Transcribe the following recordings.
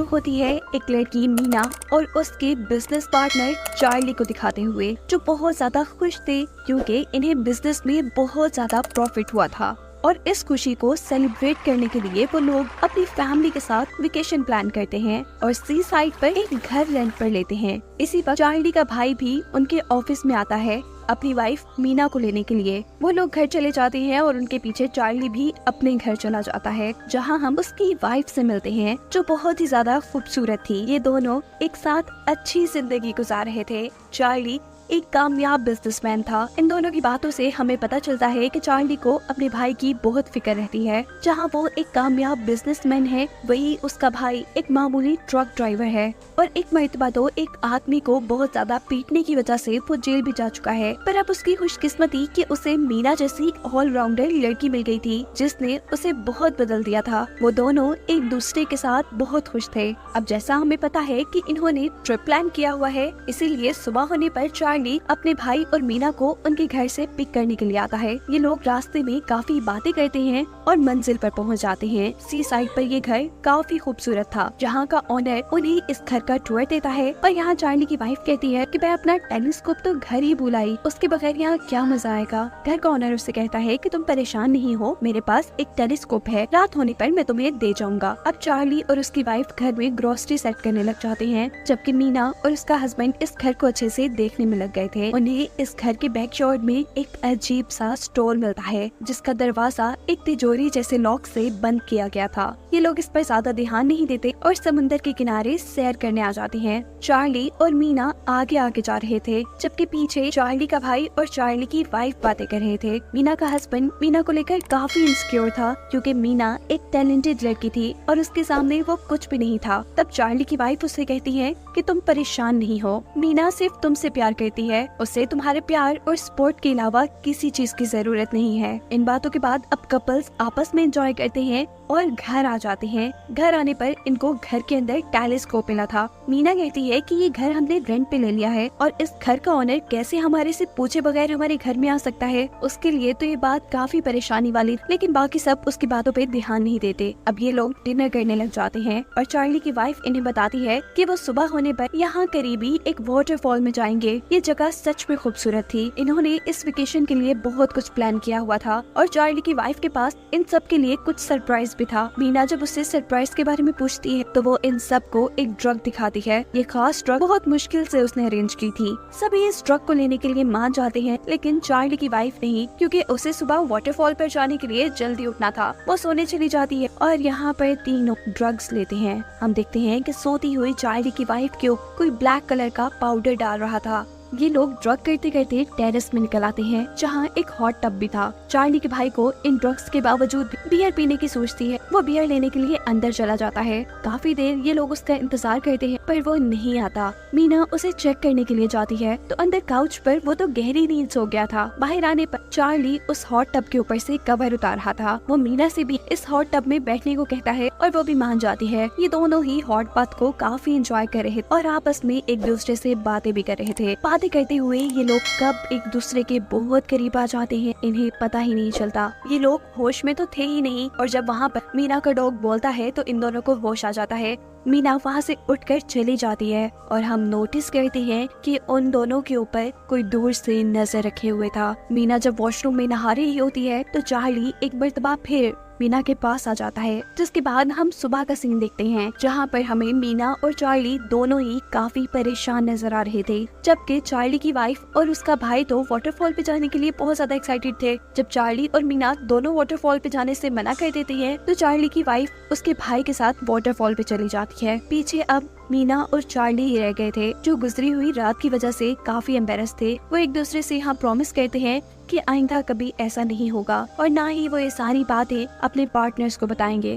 होती है एक लड़की मीना और उसके बिजनेस पार्टनर चार्ली को दिखाते हुए, जो बहुत ज्यादा खुश थे क्योंकि इन्हें बिजनेस में बहुत ज्यादा प्रॉफिट हुआ था। और इस खुशी को सेलिब्रेट करने के लिए वो लोग अपनी फैमिली के साथ वेकेशन प्लान करते हैं और सी साइड पर एक घर रेंट पर लेते हैं। इसी वक्त चार्ली का भाई भी उनके ऑफिस में आता है अपनी वाइफ मीना को लेने के लिए। वो लोग घर चले जाते हैं और उनके पीछे चार्ली भी अपने घर चला जाता है, जहां हम उसकी वाइफ से मिलते हैं जो बहुत ही ज्यादा खूबसूरत थी। ये दोनों एक साथ अच्छी जिंदगी गुजार रहे थे। चार्ली एक कामयाब बिजनेसमैन था। इन दोनों की बातों से हमें पता चलता है कि चार्ली को अपने भाई की बहुत फिक्र रहती है। जहां वो एक कामयाब बिजनेसमैन है, वही उसका भाई एक मामूली ट्रक ड्राइवर है। और एक मर्तबा तो एक आदमी को बहुत ज्यादा पीटने की वजह से वो जेल भी जा चुका है। पर अब उसकी खुशकिस्मती कि उसे मीना जैसी ऑलराउंडर लड़की मिल गई थी, जिसने उसे बहुत बदल दिया था। वो दोनों एक दूसरे के साथ बहुत खुश थे। अब जैसा हमें पता है कि इन्होंने ट्रिप प्लान किया हुआ है, इसीलिए सुबह होने पर चार्ली अपने भाई और मीना को उनके घर से पिक करने के लिए आता है। ये लोग रास्ते में काफी बातें करते हैं और मंजिल पर पहुंच जाते हैं। सी साइड पर ये घर काफी खूबसूरत था, जहां का ओनर उन्हें इस घर का टूर देता है। और यहाँ चार्ली की वाइफ कहती है कि मैं अपना टेलीस्कोप तो घर ही भुलाई, उसके बगैर यहाँ क्या मजा आएगा। घर का ओनर उससे कहता है कि तुम परेशान नहीं हो, मेरे पास एक टेलीस्कोप है, रात होने पर मैं तुम्हें दे जाऊंगा। अब चार्ली और उसकी वाइफ घर में ग्रोसरी सेट करने लग जाते हैं, जबकि मीना और उसका हस्बैंड इस घर को अच्छे से देखने में लग गए थे। उन्हें इस घर के बैकयार्ड में एक अजीब सा स्टोर मिलता है, जिसका दरवाजा एक तिजोरी जैसे लॉक से बंद किया गया था। ये लोग इस पर ज्यादा ध्यान नहीं देते और समुद्र के किनारे सैर करने आ जाते हैं। चार्ली और मीना आगे आगे जा रहे थे, जबकि पीछे चार्ली का भाई और चार्ली की वाइफ बातें कर रहे थे। मीना का हस्बैंड मीना को लेकर काफी इनसिक्योर था, क्योंकि मीना एक टैलेंटेड लड़की थी और उसके सामने वो कुछ भी नहीं था। तब चार्ली की वाइफ उससे कहती है कि तुम परेशान नहीं हो, मीना सिर्फ तुमसे प्यार करती है, उसे तुम्हारे प्यार और सपोर्ट के अलावा किसी चीज की जरूरत नहीं है। इन बातों के बाद अब कपल्स आपस में एंजॉय करते हैं और घर आ जाते हैं। घर आने पर इनको घर के अंदर टेलीस्कोप मिला था। मीना कहती है कि ये घर हमने रेंट पे ले लिया है और इस घर का ओनर कैसे हमारे से पूछे बगैर हमारे घर में आ सकता है। उसके लिए तो ये बात काफी परेशानी वाली, लेकिन बाकी सब उसकी बातों पे ध्यान नहीं देते। अब ये लोग डिनर करने लग जाते हैं और चार्ली की वाइफ इन्हें बताती है कि वो सुबह होने पर यहाँ करीबी एक वाटरफॉल में जाएंगे। ये जगह सच में खूबसूरत थी। इन्होंने इस वेकेशन के लिए बहुत कुछ प्लान किया हुआ था और चार्ली की वाइफ के पास इन सब के लिए कुछ सरप्राइज भी था। मीना जब उससे सरप्राइज के बारे में पूछती है तो वो इन सब को एक ड्रग दिखाती है। ये खास ड्रग बहुत मुश्किल से उसने अरेंज की थी। सभी इस ड्रग को लेने के लिए मान जाते हैं, लेकिन चार्ली की वाइफ नहीं, क्योंकि उसे सुबह वाटरफॉल पर जाने के लिए जल्दी उठना था। वो सोने चली जाती है और यहाँ पर तीनों ड्रग्स लेते हैं। हम देखते हैं कि सोती हुई चार्ली की वाइफ को कोई ब्लैक कलर का पाउडर डाल रहा था। ये लोग ड्रग करते करते टेरेस में निकल आते हैं, जहाँ एक हॉट टब भी था। चार्ली के भाई को इन ड्रग्स के बावजूद बियर पीने की सोचती है। वो बियर लेने के लिए अंदर चला जाता है। काफी देर ये लोग उसका इंतजार करते हैं, पर वो नहीं आता। मीना उसे चेक करने के लिए जाती है तो अंदर काउच पर वो तो गहरी नींद सो गया था। बाहर आने पर चार्ली उस हॉट टब के ऊपर से कवर उतार रहा था। वो मीना से भी इस हॉट टब में बैठने को कहता है और वो भी मान जाती है। ये दोनों ही हॉट बाथ को काफी एंजॉय कर रहे और आपस में एक दूसरे से बातें भी कर रहे थे। बातें करते हुए ये लोग कब एक दूसरे के बहुत करीब आ जाते हैं, इन्हें पता ही नहीं चलता। ये लोग होश में तो थे ही नहीं, और जब वहाँ पर मीना का डॉग बोलता है तो इन दोनों को होश आ जाता है। मीना वहाँ से उठकर चली जाती है और हम नोटिस करते हैं कि उन दोनों के ऊपर कोई दूर से नजर रखे हुए था। मीना जब वॉशरूम में नहा रही होती है तो चार्ली एक मर्तबा फिर मीना के पास आ जाता है, जिसके बाद हम सुबह का सीन देखते हैं, जहाँ पर हमें मीना और चार्ली दोनों ही काफी परेशान नजर आ रहे थे। जबकि चार्ली की वाइफ और उसका भाई तो वाटरफॉल पे जाने के लिए बहुत ज्यादा एक्साइटेड थे। जब चार्ली और मीना दोनों वाटरफॉल पे जाने से मना कर देती है तो चार्ली की वाइफ उसके भाई के साथ वाटरफॉल पे चली जाती है। पीछे अब मीना और चार्ली ही रह गए थे, जो गुजरी हुई रात की वजह से काफी एम्बेरस थे। वो एक दूसरे से यहाँ प्रॉमिस करते हैं कि आइंदा कभी ऐसा नहीं होगा और ना ही वो ये सारी बातें अपने पार्टनर्स को बताएंगे।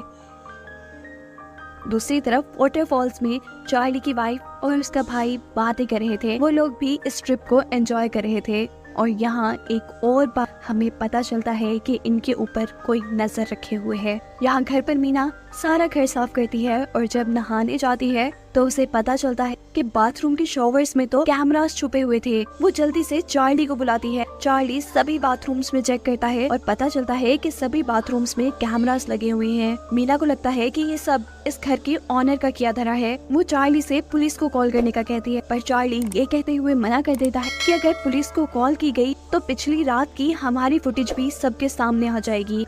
दूसरी तरफ वाटरफॉल्स में चार्ली की वाइफ और उसका भाई बातें कर रहे थे। वो लोग भी इस ट्रिप को एंजॉय कर रहे थे। और यहाँ एक और बात हमें पता चलता है कि इनके ऊपर कोई नजर रखे हुए है। यहाँ घर पर मीना सारा घर साफ करती है और जब नहाने जाती है तो उसे पता चलता है कि बाथरूम के शॉवर्स में तो कैमरास छुपे हुए थे। वो जल्दी से चार्ली को बुलाती है। चार्ली सभी बाथरूम्स में चेक करता है और पता चलता है कि सभी बाथरूम्स में कैमरास लगे हुए हैं। मीना को लगता है कि ये सब इस घर के ऑनर का किया धरा है। वो चार्ली से पुलिस को कॉल करने का कहती है, पर चार्ली ये कहते हुए मना कर देता है कि अगर पुलिस को कॉल की गई तो पिछली रात की हमारी फुटेज भी सबके सामने आ जाएगी।